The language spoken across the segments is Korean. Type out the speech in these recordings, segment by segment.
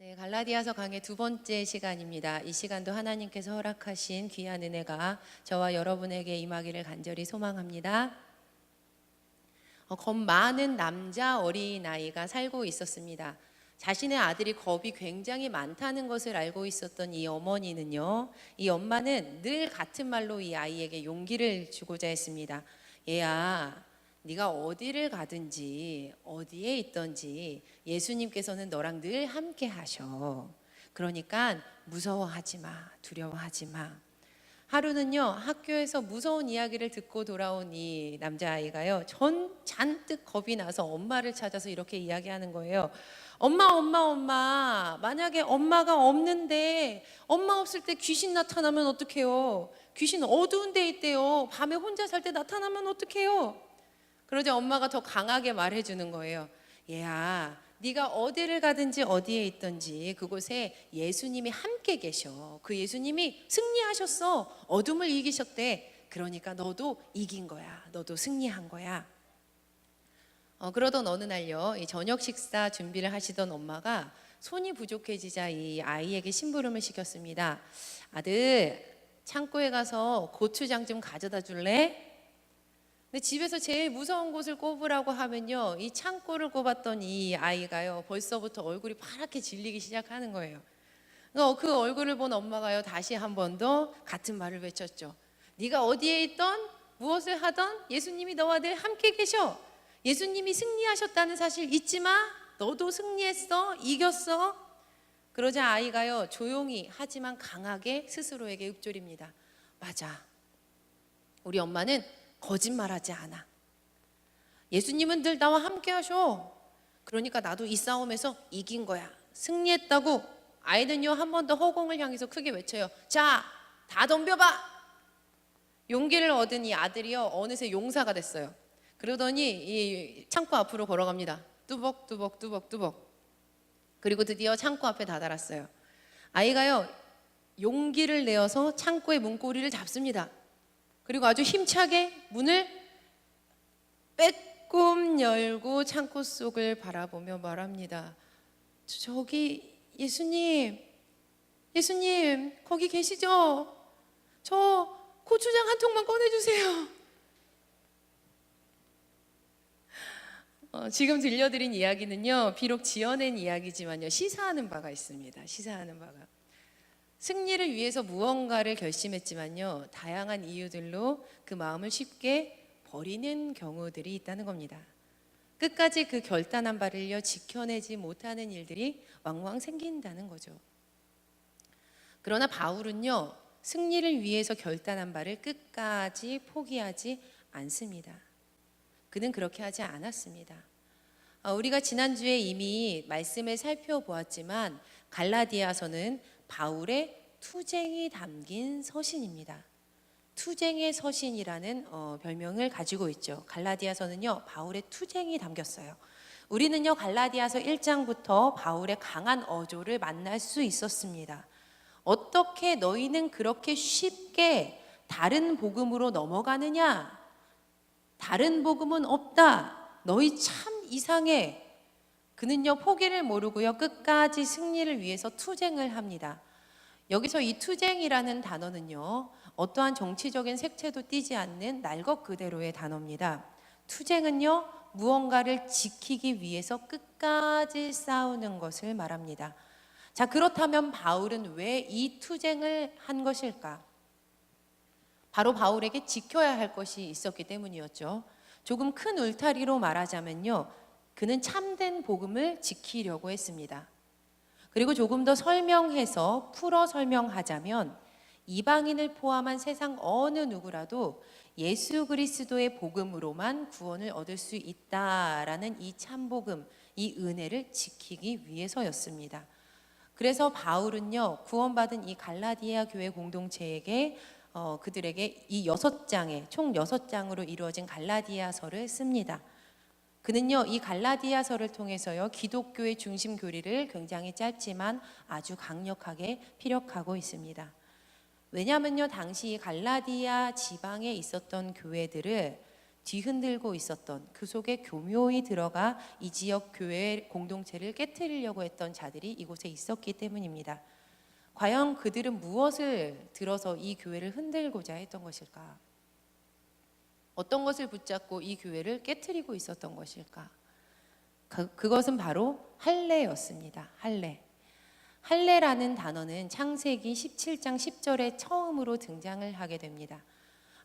네, 갈라디아서 강의 두 번째 시간입니다. 이 시간도 하나님께서 허락하신 귀한 은혜가 저와 여러분에게 임하기를 간절히 소망합니다. 겁 많은 남자 어린아이가 살고 있었습니다. 자신의 아들이 겁이 굉장히 많다는 것을 알고 있었던 이 어머니는요, 이 엄마는 늘 같은 말로 이 아이에게 용기를 주고자 했습니다. 얘야, 네가 어디를 가든지 어디에 있든지 예수님께서는 너랑 늘 함께 하셔. 그러니까 무서워하지 마, 두려워하지 마. 하루는요, 학교에서 무서운 이야기를 듣고 돌아온 이 남자아이가요, 잔뜩 겁이 나서 엄마를 찾아서 이렇게 이야기하는 거예요. 엄마, 만약에 엄마가 없는데 엄마 없을 때 귀신 나타나면 어떡해요? 귀신 어두운 데 있대요. 밤에 혼자 살 때 나타나면 어떡해요? 그러자 엄마가 더 강하게 말해주는 거예요. 얘야, 네가 어디를 가든지 어디에 있든지 그곳에 예수님이 함께 계셔. 그 예수님이 승리하셨어. 어둠을 이기셨대. 그러니까 너도 이긴 거야. 너도 승리한 거야. 그러던 어느 날요, 이 저녁 식사 준비를 하시던 엄마가 손이 부족해지자 이 아이에게 심부름을 시켰습니다. 아들, 창고에 가서 고추장 좀 가져다 줄래? 근데 집에서 제일 무서운 곳을 꼽으라고 하면요, 이 창고를 꼽았던 이 아이가요, 벌써부터 얼굴이 파랗게 질리기 시작하는 거예요. 그 얼굴을 본 엄마가요, 다시 한 번 더 같은 말을 외쳤죠. 네가 어디에 있던 무엇을 하던 예수님이 너와 늘 함께 계셔. 예수님이 승리하셨다는 사실 잊지 마. 너도 승리했어. 이겼어. 그러자 아이가요, 조용히 하지만 강하게 스스로에게 읊조립니다. 맞아. 우리 엄마는 거짓말하지 않아. 예수님은 늘 나와 함께 하셔. 그러니까 나도 이 싸움에서 이긴 거야. 승리했다고. 아이는요, 한 번 더 허공을 향해서 크게 외쳐요. 자, 다 덤벼봐. 용기를 얻은 이 아들이요, 어느새 용사가 됐어요. 그러더니 이 창고 앞으로 걸어갑니다. 뚜벅. 그리고 드디어 창고 앞에 다다랐어요. 아이가요, 용기를 내어서 창고의 문고리를 잡습니다. 그리고 아주 힘차게 문을 빼꼼 열고 창고 속을 바라보며 말합니다. 저기 예수님 거기 계시죠? 저 고추장 한 통만 꺼내주세요. 지금 들려드린 이야기는요, 비록 지어낸 이야기지만요, 시사하는 바가 있습니다. 시사하는 바가. 승리를 위해서 무언가를 결심했지만요, 다양한 이유들로 그 마음을 쉽게 버리는 경우들이 있다는 겁니다. 끝까지 그 결단한 바를요, 지켜내지 못하는 일들이 왕왕 생긴다는 거죠. 그러나 바울은요, 승리를 위해서 결단한 바를 끝까지 포기하지 않습니다. 그는 그렇게 하지 않았습니다. 우리가 지난주에 이미 말씀을 살펴보았지만 갈라디아서는 바울의 투쟁이 담긴 서신입니다. 투쟁의 서신이라는 별명을 가지고 있죠. 갈라디아서는요, 바울의 투쟁이 담겼어요. 우리는요, 갈라디아서 1장부터 바울의 강한 어조를 만날 수 있었습니다. 어떻게 너희는 그렇게 쉽게 다른 복음으로 넘어가느냐? 다른 복음은 없다. 너희 참 이상해. 그는요, 포기를 모르고요, 끝까지 승리를 위해서 투쟁을 합니다. 여기서 이 투쟁이라는 단어는요, 어떠한 정치적인 색채도 띠지 않는 날 것 그대로의 단어입니다. 투쟁은요, 무언가를 지키기 위해서 끝까지 싸우는 것을 말합니다. 자, 그렇다면 바울은 왜 이 투쟁을 한 것일까? 바로 바울에게 지켜야 할 것이 있었기 때문이었죠. 조금 큰 울타리로 말하자면요, 그는 참된 복음을 지키려고 했습니다. 그리고 조금 더 설명해서 풀어 설명하자면 이방인을 포함한 세상 어느 누구라도 예수 그리스도의 복음으로만 구원을 얻을 수 있다라는 이 참복음, 이 은혜를 지키기 위해서였습니다. 그래서 바울은요, 구원받은 이 갈라디아 교회 공동체에게 그들에게 이 6장의 총 6장으로 이루어진 갈라디아서를 씁니다. 그는요, 이 갈라디아서를 통해서요, 기독교의 중심 교리를 굉장히 짧지만 아주 강력하게 피력하고 있습니다. 왜냐하면요, 당시 갈라디아 지방에 있었던 교회들을 뒤흔들고 있었던, 그 속에 교묘히 들어가 이 지역 교회 공동체를 깨트리려고 했던 자들이 이곳에 있었기 때문입니다. 과연 그들은 무엇을 들어서 이 교회를 흔들고자 했던 것일까? 어떤 것을 붙잡고 이 교회를 깨트리고 있었던 것일까? 그것은 바로 할례였습니다. 할례. 할례라는 단어는 창세기 17장 10절에 처음으로 등장을 하게 됩니다.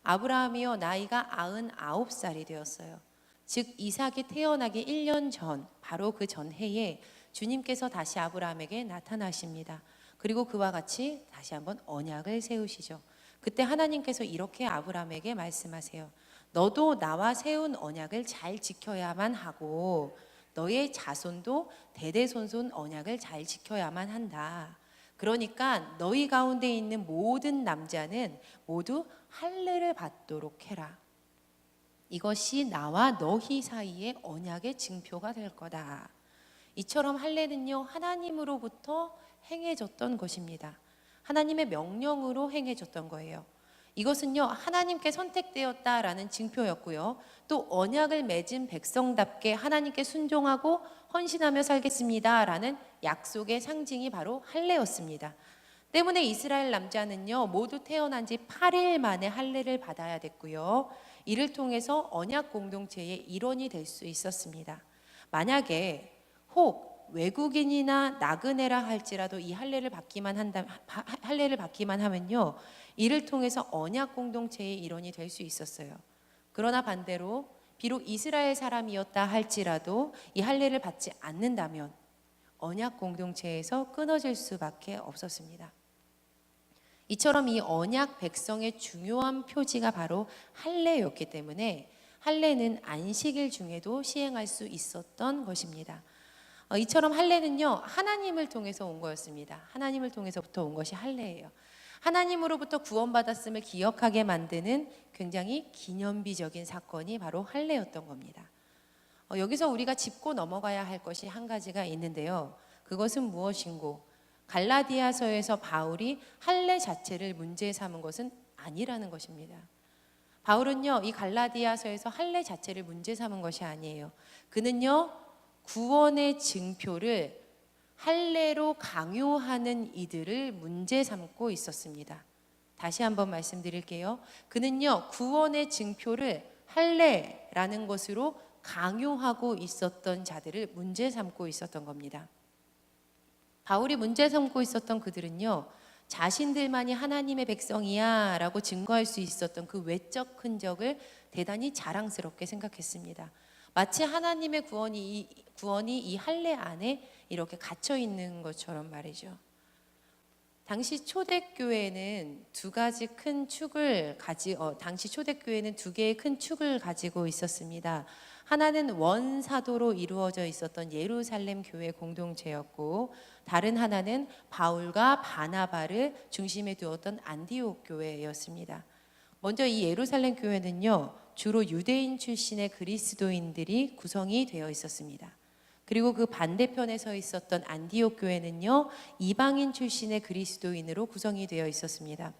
아브라함이요 나이가 99살이 되었어요. 즉 이삭이 태어나기 1년 전, 바로 그 전 해에 주님께서 다시 아브라함에게 나타나십니다. 그리고 그와 같이 다시 한번 언약을 세우시죠. 그때 하나님께서 이렇게 아브라함에게 말씀하세요. 너도 나와 세운 언약을 잘 지켜야만 하고 너의 자손도 대대손손 언약을 잘 지켜야만 한다. 그러니까 너희 가운데 있는 모든 남자는 모두 할례를 받도록 해라. 이것이 나와 너희 사이의 언약의 증표가 될 거다. 이처럼 할례는요 하나님으로부터 행해졌던 것입니다. 하나님의 명령으로 행해졌던 거예요. 이것은요 하나님께 선택되었다라는 증표였고요. 또 언약을 맺은 백성답게 하나님께 순종하고 헌신하며 살겠습니다라는 약속의 상징이 바로 할례였습니다. 때문에 이스라엘 남자는요 모두 태어난 지 8일 만에 할례를 받아야 됐고요. 이를 통해서 언약 공동체의 일원이 될 수 있었습니다. 만약에 혹 외국인이나 나그네라 할지라도 이 할례를 받기만 하면요 이를 통해서 언약 공동체의 일원이 될 수 있었어요. 그러나 반대로 비록 이스라엘 사람이었다 할지라도 이 할례를 받지 않는다면 언약 공동체에서 끊어질 수밖에 없었습니다. 이처럼 이 언약 백성의 중요한 표지가 바로 할례였기 때문에 할례는 안식일 중에도 시행할 수 있었던 것입니다. 이처럼 할례는요 하나님을 통해서 온 거였습니다. 하나님을 통해서부터 온 것이 할례예요. 하나님으로부터 구원받았음을 기억하게 만드는 굉장히 기념비적인 사건이 바로 할례였던 겁니다. 여기서 우리가 짚고 넘어가야 할 것이 한 가지가 있는데요. 그것은 무엇인고? 갈라디아서에서 바울이 할례 자체를 문제 삼은 것은 아니라는 것입니다. 바울은요 이 갈라디아서에서 할례 자체를 문제 삼은 것이 아니에요. 그는요 구원의 증표를 할례로 강요하는 이들을 문제 삼고 있었습니다. 다시 한번 말씀드릴게요. 그는요 구원의 증표를 할례라는 것으로 강요하고 있었던 자들을 문제 삼고 있었던 겁니다. 바울이 문제 삼고 있었던 그들은요 자신들만이 하나님의 백성이야 라고 증거할 수 있었던 그 외적 흔적을 대단히 자랑스럽게 생각했습니다. 마치 하나님의 구원이 이 할례 안에 이렇게 갇혀 있는 것처럼 말이죠. 당시 초대교회는 두 개의 큰 축을 가지고 있었습니다. 하나는 원사도로 이루어져 있었던 예루살렘 교회 공동체였고, 다른 하나는 바울과 바나바를 중심에 두었던 안디옥 교회였습니다. 먼저 이 예루살렘 교회는요, 주로 유대인 출신의 그리스도인들이 구성이 되어 있었습니다. 그리고 그 반대편에 서 있었던 안디옥 교회는요, 이방인 출신의 그리스도인으로 구성이 되어 있었습니다.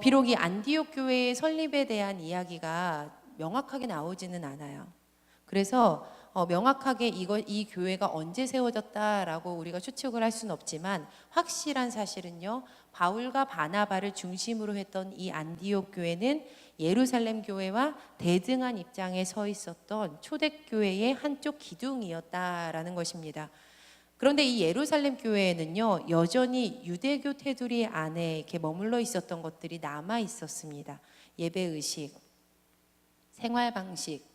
비록 이 안디옥 교회의 설립에 대한 이야기가 명확하게 나오지는 않아요. 그래서 명확하게 이 교회가 언제 세워졌다라고 우리가 추측을 할 수는 없지만, 확실한 사실은요, 바울과 바나바를 중심으로 했던 이 안디옥 교회는 예루살렘 교회와 대등한 입장에 서 있었던 초대교회의 한쪽 기둥이었다라는 것입니다. 그런데 이 예루살렘 교회에는요, 여전히 유대교 테두리 안에 이렇게 머물러 있었던 것들이 남아 있었습니다. 예배의식, 생활방식,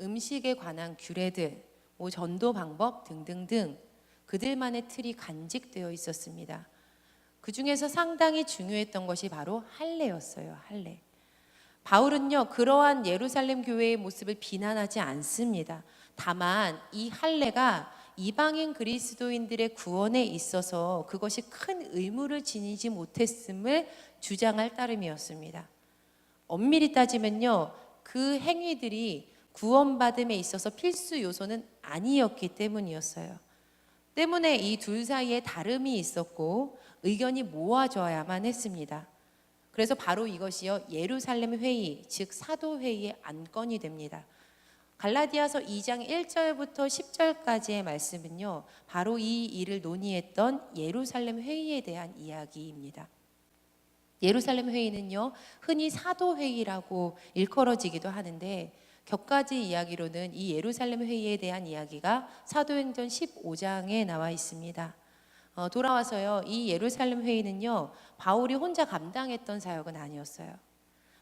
음식에 관한 규례들, 전도 방법 등등등 그들만의 틀이 간직되어 있었습니다. 그 중에서 상당히 중요했던 것이 바로 할례였어요. 할례. 바울은요, 그러한 예루살렘 교회의 모습을 비난하지 않습니다. 다만 이 할례가 이방인 그리스도인들의 구원에 있어서 그것이 큰 의무를 지니지 못했음을 주장할 따름이었습니다. 엄밀히 따지면요, 그 행위들이 구원받음에 있어서 필수 요소는 아니었기 때문이었어요. 때문에 이 둘 사이에 다름이 있었고 의견이 모아져야만 했습니다. 그래서 바로 이것이요 예루살렘 회의, 즉 사도 회의의 안건이 됩니다. 갈라디아서 2장 1절부터 10절까지의 말씀은요 바로 이 일을 논의했던 예루살렘 회의에 대한 이야기입니다. 예루살렘 회의는요 흔히 사도 회의라고 일컬어지기도 하는데, 격가지 이야기로는 이 예루살렘 회의에 대한 이야기가 사도행전 15장에 나와 있습니다. 돌아와서요 이 예루살렘 회의는요 바울이 혼자 감당했던 사역은 아니었어요.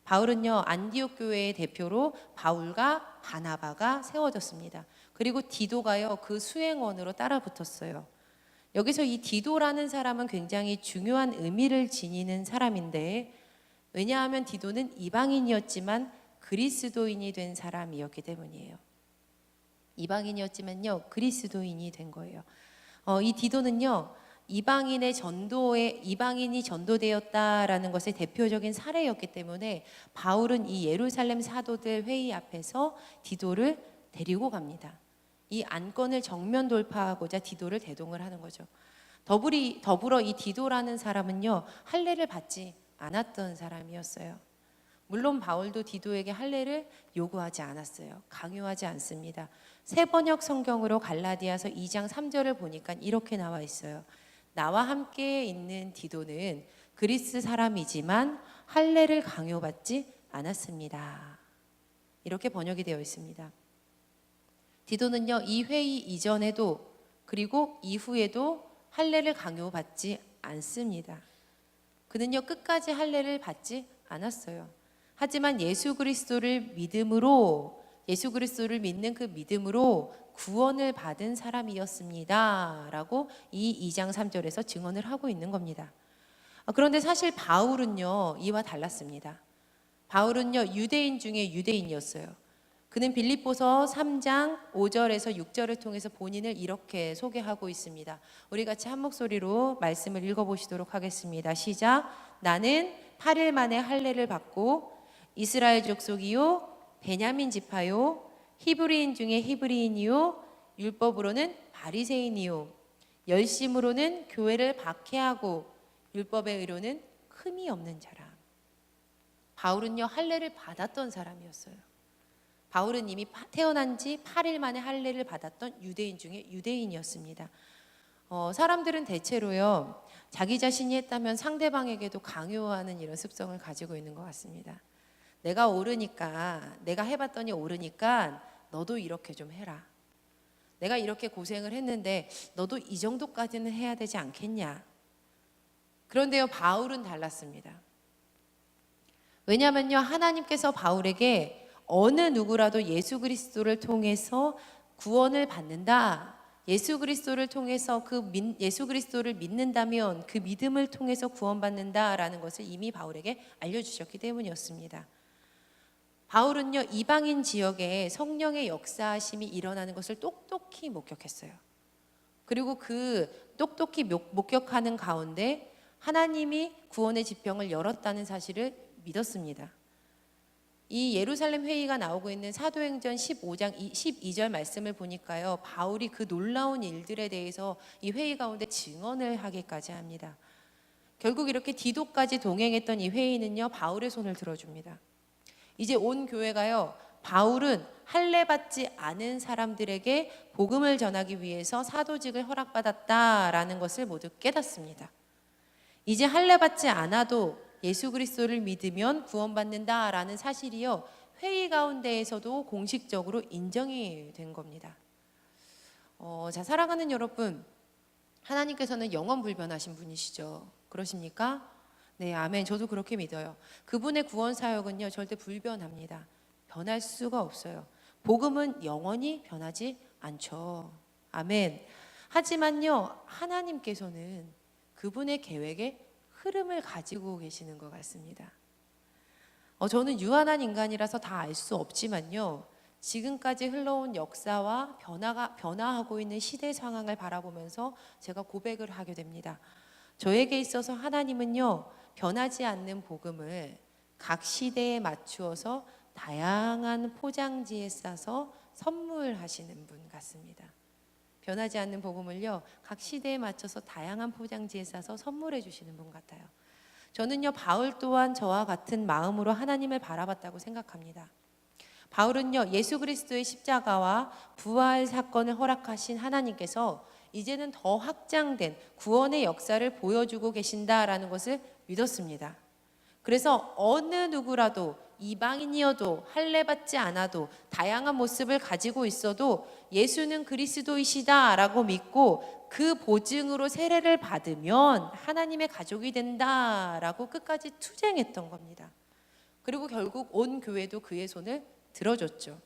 바울은요 안디옥 교회의 대표로 바울과 바나바가 세워졌습니다. 그리고 디도가요 그 수행원으로 따라 붙었어요. 여기서 이 디도라는 사람은 굉장히 중요한 의미를 지니는 사람인데, 왜냐하면 디도는 이방인이었지만 그리스도인이 된 사람이었기 때문이에요. 이방인이었지만요 그리스도인이 된 거예요. 이 디도는요 이방인이 전도되었다라는 것의 대표적인 사례였기 때문에 바울은 이 예루살렘 사도들 회의 앞에서 디도를 데리고 갑니다. 이 안건을 정면 돌파하고자 디도를 대동을 하는 거죠. 더불어 이 디도라는 사람은요 할례를 받지 않았던 사람이었어요. 물론 바울도 디도에게 할례를 요구하지 않았어요. 강요하지 않습니다. 새번역 성경으로 갈라디아서 2장 3절을 보니까 이렇게 나와 있어요. 나와 함께 있는 디도는 그리스 사람이지만 할례를 강요받지 않았습니다. 이렇게 번역이 되어 있습니다. 디도는요 이 회의 이전에도 그리고 이후에도 할례를 강요받지 않습니다. 그는요 끝까지 할례를 받지 않았어요. 하지만 예수 그리스도를 믿는 그 믿음으로 구원을 받은 사람이었습니다 라고 이 2장 3절에서 증언을 하고 있는 겁니다. 그런데 사실 바울은요 이와 달랐습니다. 바울은요 유대인 중에 유대인이었어요. 그는 빌립보서 3장 5절에서 6절을 통해서 본인을 이렇게 소개하고 있습니다. 우리 같이 한 목소리로 말씀을 읽어보시도록 하겠습니다. 시작. 나는 8일 만에 할례를 받고 이스라엘 족속이요 베냐민 지파요 히브리인 중에 히브리인이요 율법으로는 바리새인이요 열심으로는 교회를 박해하고 율법의 의로는 흠이 없는 자라. 바울은요 할례를 받았던 사람이었어요. 바울은 이미 태어난 지 8일 만에 할례를 받았던 유대인 중에 유대인이었습니다. 사람들은 대체로요 자기 자신이 했다면 상대방에게도 강요하는 이런 습성을 가지고 있는 것 같습니다. 내가 해봤더니 오르니까 너도 이렇게 좀 해라. 내가 이렇게 고생을 했는데 너도 이 정도까지는 해야 되지 않겠냐. 그런데요 바울은 달랐습니다. 왜냐하면요 하나님께서 바울에게 어느 누구라도 예수 그리스도를 통해서 구원을 받는다, 예수 그리스도를 통해서 예수 그리스도를 믿는다면 그 믿음을 통해서 구원받는다라는 것을 이미 바울에게 알려주셨기 때문이었습니다. 바울은요 이방인 지역에 성령의 역사하심이 일어나는 것을 똑똑히 목격했어요. 그리고 그 똑똑히 목격하는 가운데 하나님이 구원의 지평을 열었다는 사실을 믿었습니다. 이 예루살렘 회의가 나오고 있는 사도행전 15장 12절 말씀을 보니까요 바울이 그 놀라운 일들에 대해서 이 회의 가운데 증언을 하기까지 합니다. 결국 이렇게 디도까지 동행했던 이 회의는요 바울의 손을 들어줍니다. 이제 온 교회가요 바울은 할례 받지 않은 사람들에게 복음을 전하기 위해서 사도직을 허락받았다라는 것을 모두 깨닫습니다. 이제 할례 받지 않아도 예수 그리스도를 믿으면 구원받는다라는 사실이요 회의 가운데에서도 공식적으로 인정이 된 겁니다. 사랑하는 여러분, 하나님께서는 영원 불변하신 분이시죠. 그러십니까? 네, 아멘. 저도 그렇게 믿어요. 그분의 구원 사역은요 절대 불변합니다. 변할 수가 없어요. 복음은 영원히 변하지 않죠. 아멘. 하지만요 하나님께서는 그분의 계획에 흐름을 가지고 계시는 것 같습니다. 저는 유한한 인간이라서 다 알 수 없지만요 지금까지 흘러온 역사와 변화하고 있는 시대 상황을 바라보면서 제가 고백을 하게 됩니다. 저에게 있어서 하나님은요 변하지 않는 복음을 각 시대에 맞추어서 다양한 포장지에 싸서 선물하시는 분 같습니다. 변하지 않는 복음을요 각 시대에 맞춰서 다양한 포장지에 싸서 선물해 주시는 분 같아요. 저는요, 바울 또한 저와 같은 마음으로 하나님을 바라봤다고 생각합니다. 바울은요, 예수 그리스도의 십자가와 부활 사건을 허락하신 하나님께서 이제는 더 확장된 구원의 역사를 보여주고 계신다라는 것을 믿었습니다. 그래서 어느 누구라도 이방인이어도 할례받지 않아도 다양한 모습을 가지고 있어도 예수는 그리스도이시다라고 믿고 그 보증으로 세례를 받으면 하나님의 가족이 된다라고 끝까지 투쟁했던 겁니다. 그리고 결국 온 교회도 그의 손을 들어줬죠.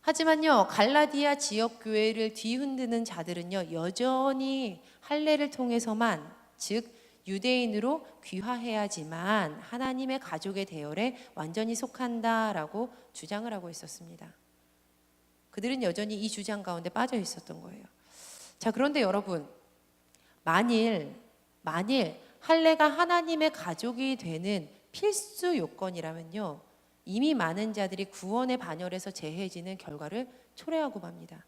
하지만요, 갈라디아 지역 교회를 뒤흔드는 자들은요, 여전히 할례를 통해서만, 즉 유대인으로 귀화해야지만 하나님의 가족의 대열에 완전히 속한다라고 주장을 하고 있었습니다. 그들은 여전히 이 주장 가운데 빠져 있었던 거예요. 자, 그런데 여러분, 만일 할례가 하나님의 가족이 되는 필수 요건이라면요, 이미 많은 자들이 구원의 반열에서 제해지는 결과를 초래하고 맙니다.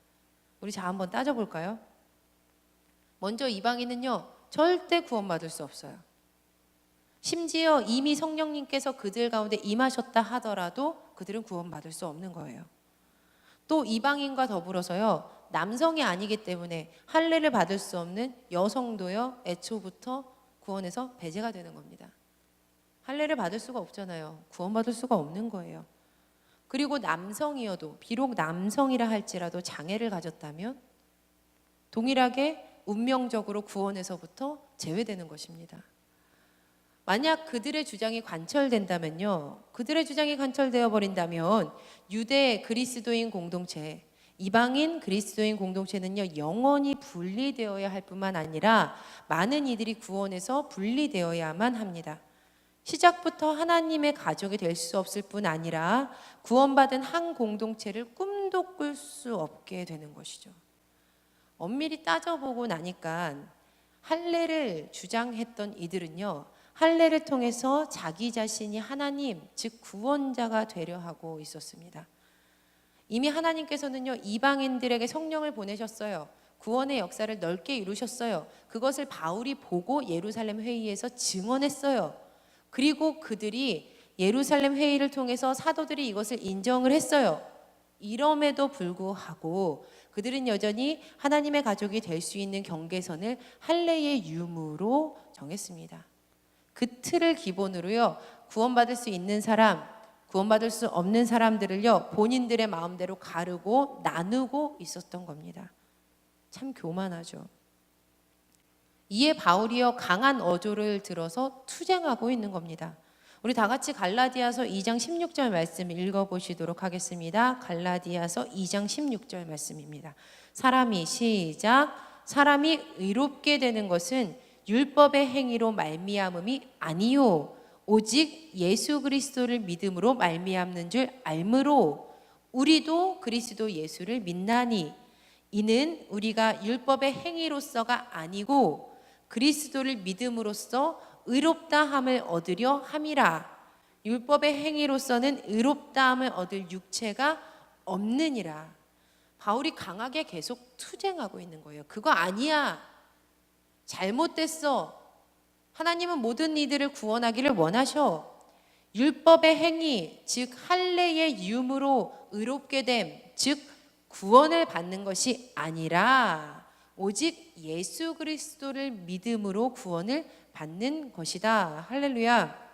우리 자 한번 따져볼까요? 먼저 이방인은요, 절대 구원받을 수 없어요. 심지어 이미 성령님께서 그들 가운데 임하셨다 하더라도 그들은 구원받을 수 없는 거예요. 또 이방인과 더불어서요, 남성이 아니기 때문에 할례를 받을 수 없는 여성도요, 애초부터 구원에서 배제가 되는 겁니다. 할례를 받을 수가 없잖아요. 구원받을 수가 없는 거예요. 그리고 남성이어도, 비록 남성이라 할지라도 장애를 가졌다면 동일하게 운명적으로 구원에서부터 제외되는 것입니다. 만약 그들의 주장이 관철된다면요, 그들의 주장이 관철되어 버린다면 유대 그리스도인 공동체, 이방인 그리스도인 공동체는요, 영원히 분리되어야 할 뿐만 아니라 많은 이들이 구원에서 분리되어야만 합니다. 시작부터 하나님의 가족이 될 수 없을 뿐 아니라 구원받은 한 공동체를 꿈도 꿀 수 없게 되는 것이죠. 엄밀히 따져보고 나니까 할례를 주장했던 이들은요, 할례를 통해서 자기 자신이 하나님, 즉 구원자가 되려 하고 있었습니다. 이미 하나님께서는요, 이방인들에게 성령을 보내셨어요. 구원의 역사를 넓게 이루셨어요. 그것을 바울이 보고 예루살렘 회의에서 증언했어요. 그리고 그들이 예루살렘 회의를 통해서 사도들이 이것을 인정을 했어요. 이럼에도 불구하고 그들은 여전히 하나님의 가족이 될 수 있는 경계선을 할례의 유무로 정했습니다. 그 틀을 기본으로요, 구원받을 수 있는 사람, 구원받을 수 없는 사람들을요, 본인들의 마음대로 가르고 나누고 있었던 겁니다. 참 교만하죠. 이에 바울이요, 강한 어조를 들어서 투쟁하고 있는 겁니다. 우리 다 같이 갈라디아서 2장 16절 말씀 읽어보시도록 하겠습니다. 갈라디아서 2장 16절 말씀입니다. 사람이 의롭게 되는 것은 율법의 행위로 말미암음이 아니요 오직 예수 그리스도를 믿음으로 말미암는 줄 알므로 우리도 그리스도 예수를 믿나니 이는 우리가 율법의 행위로서가 아니고 그리스도를 믿음으로써 의롭다함을 얻으려 함이라. 율법의 행위로서는 의롭다함을 얻을 육체가 없느니라. 바울이 강하게 계속 투쟁하고 있는 거예요. 그거 아니야. 잘못됐어. 하나님은 모든 이들을 구원하기를 원하셔. 율법의 행위, 즉 할례의 유무로 의롭게 됨, 즉 구원을 받는 것이 아니라 오직 예수 그리스도를 믿음으로 구원을 받는 것이다. 할렐루야.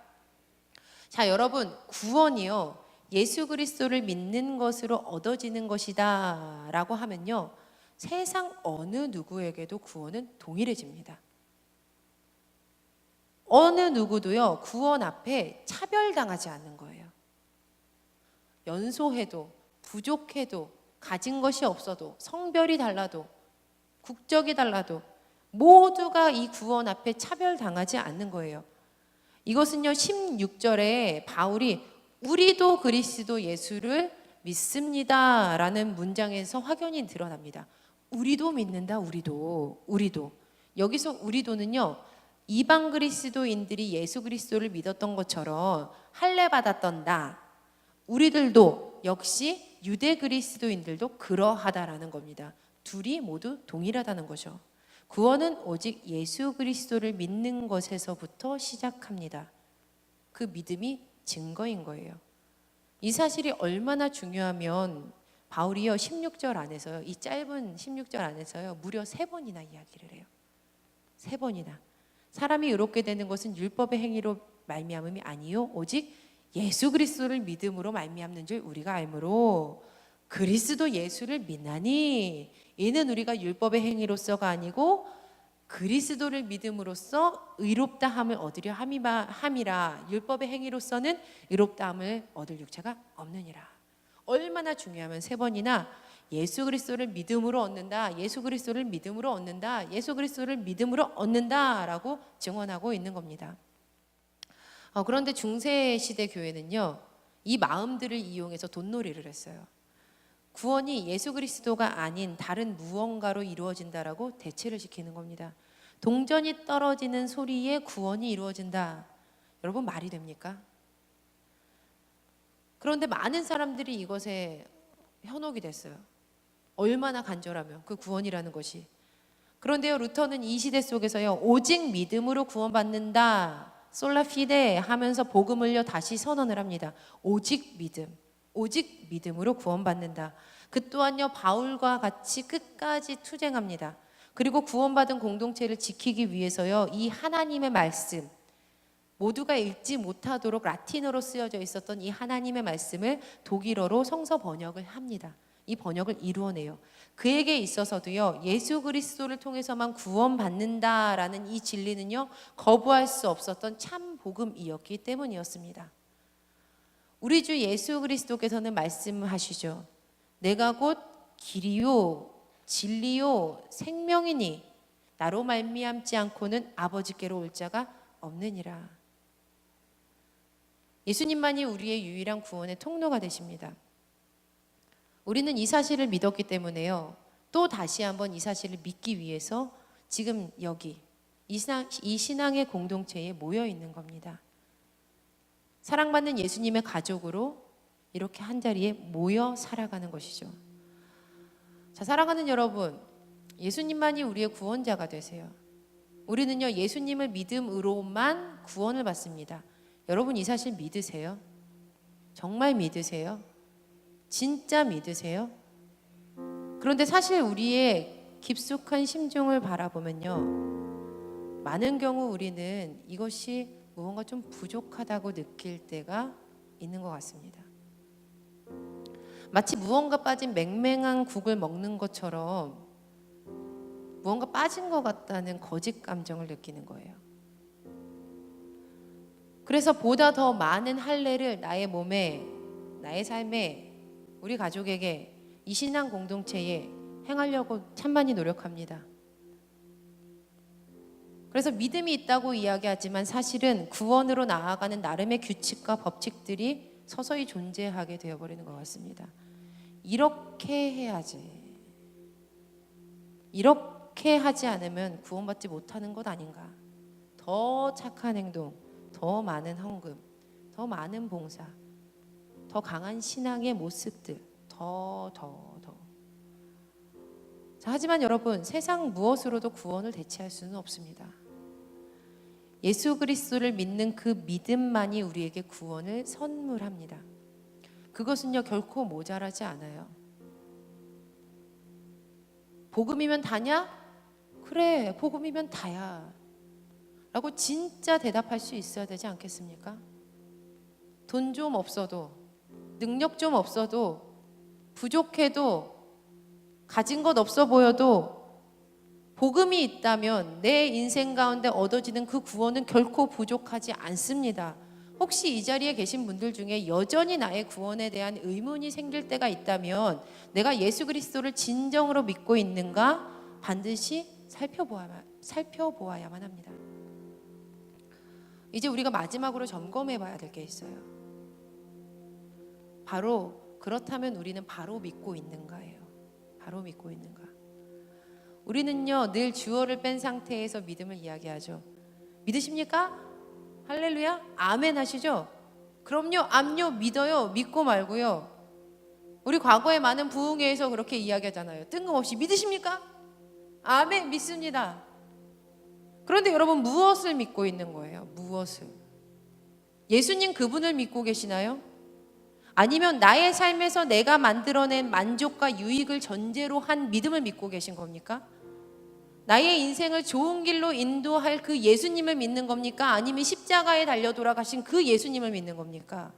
자, 여러분, 구원이요, 예수 그리스도를 믿는 것으로 얻어지는 것이다 라고 하면요, 세상 어느 누구에게도 구원은 동일해집니다. 어느 누구도요, 구원 앞에 차별당하지 않는 거예요. 연소해도 부족해도 가진 것이 없어도 성별이 달라도 국적이 달라도 모두가 이 구원 앞에 차별당하지 않는 거예요. 이것은요, 16절에 바울이 우리도 그리스도 예수를 믿습니다 라는 문장에서 확연히 드러납니다. 우리도 믿는다. 우리도. 여기서 우리도는요, 이방 그리스도인들이 예수 그리스도를 믿었던 것처럼 할례 받았던 나, 우리들도 역시 유대 그리스도인들도 그러하다라는 겁니다. 둘이 모두 동일하다는 거죠. 구원은 오직 예수 그리스도를 믿는 것에서부터 시작합니다. 그 믿음이 증거인 거예요. 이 사실이 얼마나 중요하면 바울이요 16절 안에서요, 이 짧은 16절 안에서요 무려 3번이나 이야기를 해요. 3번이나 사람이 의롭게 되는 것은 율법의 행위로 말미암음이 아니요 오직 예수 그리스도를 믿음으로 말미암는 줄 우리가 알므로 그리스도 예수를 믿나니 이는 우리가 율법의 행위로서가 아니고 그리스도를 믿음으로써 의롭다 함을 얻으려 함이라. 율법의 행위로서는 의롭다 함을 얻을 육체가 없느니라. 얼마나 중요하면 3번이나 예수 그리스도를 믿음으로 얻는다, 예수 그리스도를 믿음으로 얻는다, 예수 그리스도를 믿음으로 얻는다라고 증언하고 있는 겁니다. 그런데 중세시대 교회는요 이 마음들을 이용해서 돈놀이를 했어요. 구원이 예수 그리스도가 아닌 다른 무언가로 이루어진다라고 대체를 시키는 겁니다. 동전이 떨어지는 소리에 구원이 이루어진다. 여러분 말이 됩니까? 그런데 많은 사람들이 이것에 현혹이 됐어요. 얼마나 간절하면 그 구원이라는 것이. 그런데요 루터는 이 시대 속에서요 오직 믿음으로 구원받는다 솔라 피데 하면서 복음을요 다시 선언을 합니다. 오직 믿음, 오직 믿음으로 구원받는다. 그 또한요 바울과 같이 끝까지 투쟁합니다. 그리고 구원받은 공동체를 지키기 위해서요 이 하나님의 말씀, 모두가 읽지 못하도록 라틴어로 쓰여져 있었던 이 하나님의 말씀을 독일어로 성서 번역을 합니다. 이 번역을 이루어내요. 그에게 있어서도요 예수 그리스도를 통해서만 구원받는다라는 이 진리는요 거부할 수 없었던 참 복음이었기 때문이었습니다. 우리 주 예수 그리스도께서는 말씀하시죠. 내가 곧 길이요 진리요 생명이니 나로 말미암지 않고는 아버지께로 올 자가 없느니라. 예수님만이 우리의 유일한 구원의 통로가 되십니다. 우리는 이 사실을 믿었기 때문에요 또 다시 한번 이 사실을 믿기 위해서 지금 여기 이 신앙의 공동체에 모여 있는 겁니다. 사랑받는 예수님의 가족으로 이렇게 한자리에 모여 살아가는 것이죠. 자, 사랑하는 여러분, 예수님만이 우리의 구원자가 되세요. 우리는요 예수님을 믿음으로만 구원을 받습니다. 여러분 이 사실 믿으세요? 정말 믿으세요? 진짜 믿으세요? 그런데 사실 우리의 깊숙한 심중을 바라보면요 많은 경우 우리는 이것이 무언가 좀 부족하다고 느낄 때가 있는 것 같습니다. 마치 무언가 빠진 맹맹한 국을 먹는 것처럼 무언가 빠진 것 같다는 거짓 감정을 느끼는 거예요. 그래서 보다 더 많은 할례를 나의 몸에, 나의 삶에, 우리 가족에게, 이 신앙 공동체에 행하려고 천만히 노력합니다. 그래서 믿음이 있다고 이야기하지만 사실은 구원으로 나아가는 나름의 규칙과 법칙들이 서서히 존재하게 되어버리는 것 같습니다. 이렇게 해야지. 이렇게 하지 않으면 구원받지 못하는 것 아닌가. 더 착한 행동, 더 많은 헌금, 더 많은 봉사, 더 강한 신앙의 모습들, 더. 자, 하지만 여러분, 세상 무엇으로도 구원을 대체할 수는 없습니다. 예수 그리스도를 믿는 그 믿음만이 우리에게 구원을 선물합니다. 그것은요 결코 모자라지 않아요. 복음이면 다냐? 그래, 복음이면 다야 라고 진짜 대답할 수 있어야 되지 않겠습니까? 돈 좀 없어도, 능력 좀 없어도, 부족해도, 가진 것 없어 보여도 복음이 있다면 내 인생 가운데 얻어지는 그 구원은 결코 부족하지 않습니다. 혹시 이 자리에 계신 분들 중에 여전히 나의 구원에 대한 의문이 생길 때가 있다면 내가 예수 그리스도를 진정으로 믿고 있는가 반드시 살펴보아야만 합니다. 이제 우리가 마지막으로 점검해 봐야 될 게 있어요. 바로 그렇다면 우리는 바로 믿고 있는가예요. 바로 믿고 있는가. 우리는요 늘 주어를 뺀 상태에서 믿음을 이야기하죠. 믿으십니까? 할렐루야? 아멘 하시죠? 그럼요, 암요, 믿어요, 믿고 말고요. 우리 과거의 많은 부흥회에서 그렇게 이야기하잖아요. 뜬금없이 믿으십니까? 아멘, 믿습니다. 그런데 여러분, 무엇을 믿고 있는 거예요? 무엇을? 예수님 그분을 믿고 계시나요? 아니면 나의 삶에서 내가 만들어낸 만족과 유익을 전제로 한 믿음을 믿고 계신 겁니까? 나의 인생을 좋은 길로 인도할 그 예수님을 믿는 겁니까? 아니면 십자가에 달려 돌아가신 그 예수님을 믿는 겁니까?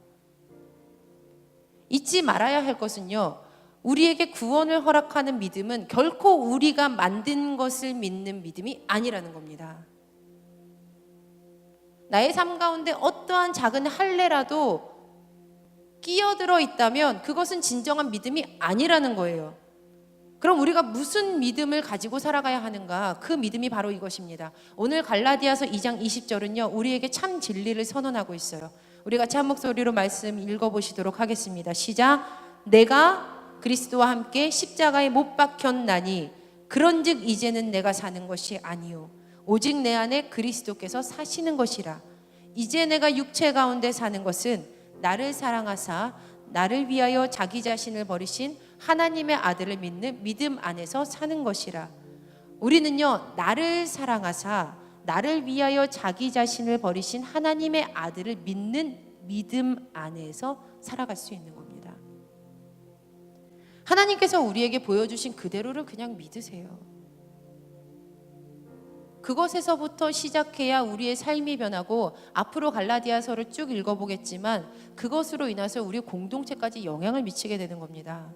잊지 말아야 할 것은요, 우리에게 구원을 허락하는 믿음은 결코 우리가 만든 것을 믿는 믿음이 아니라는 겁니다. 나의 삶 가운데 어떠한 작은 할례라도 끼어들어 있다면 그것은 진정한 믿음이 아니라는 거예요. 그럼 우리가 무슨 믿음을 가지고 살아가야 하는가? 그 믿음이 바로 이것입니다. 오늘 갈라디아서 2장 20절은요, 우리에게 참 진리를 선언하고 있어요. 우리 같이 한 목소리로 말씀 읽어보시도록 하겠습니다. 시작. 내가 그리스도와 함께 십자가에 못 박혔나니 그런즉 이제는 내가 사는 것이 아니요 오직 내 안에 그리스도께서 사시는 것이라. 이제 내가 육체 가운데 사는 것은 나를 사랑하사 나를 위하여 자기 자신을 버리신 하나님의 아들을 믿는 믿음 안에서 사는 것이라. 우리는요, 나를 사랑하사 나를 위하여 자기 자신을 버리신 하나님의 아들을 믿는 믿음 안에서 살아갈 수 있는 겁니다. 하나님께서 우리에게 보여주신 그대로를 그냥 믿으세요. 그것에서부터 시작해야 우리의 삶이 변하고, 앞으로 갈라디아서를 쭉 읽어보겠지만 그것으로 인해서 우리 공동체까지 영향을 미치게 되는 겁니다.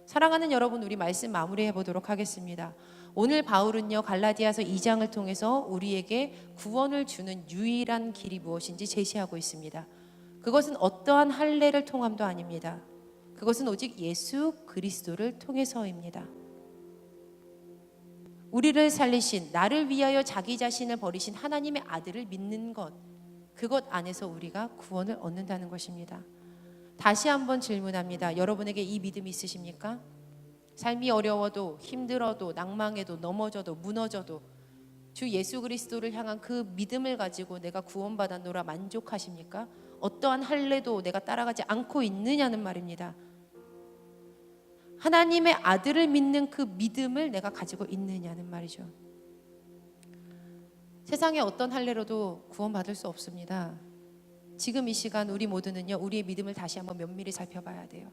사랑하는 여러분, 우리 말씀 마무리해 보도록 하겠습니다. 오늘 바울은요, 갈라디아서 2장을 통해서 우리에게 구원을 주는 유일한 길이 무엇인지 제시하고 있습니다. 그것은 어떠한 할례를 통함도 아닙니다. 그것은 오직 예수 그리스도를 통해서입니다. 우리를 살리신, 나를 위하여 자기 자신을 버리신 하나님의 아들을 믿는 것, 그것 안에서 우리가 구원을 얻는다는 것입니다. 다시 한번 질문합니다. 여러분에게 이 믿음이 있으십니까? 삶이 어려워도, 힘들어도, 낭망해도, 넘어져도, 무너져도 주 예수 그리스도를 향한 그 믿음을 가지고 내가 구원받았노라 만족하십니까? 어떠한 할례도 내가 따라가지 않고 있느냐는 말입니다. 하나님의 아들을 믿는 그 믿음을 내가 가지고 있느냐는 말이죠. 세상에 어떤 할례로도 구원받을 수 없습니다. 지금 이 시간 우리 모두는요, 우리의 믿음을 다시 한번 면밀히 살펴봐야 돼요.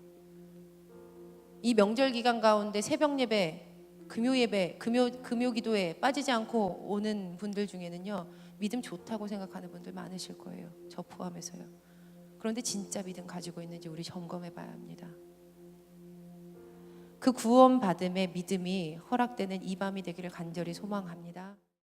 이 명절 기간 가운데 새벽 예배, 금요 예배, 금요 기도에 빠지지 않고 오는 분들 중에는요, 믿음 좋다고 생각하는 분들 많으실 거예요. 저 포함해서요. 그런데 진짜 믿음 가지고 있는지 우리 점검해 봐야 합니다. 그 구원받음의 믿음이 허락되는 이 밤이 되기를 간절히 소망합니다.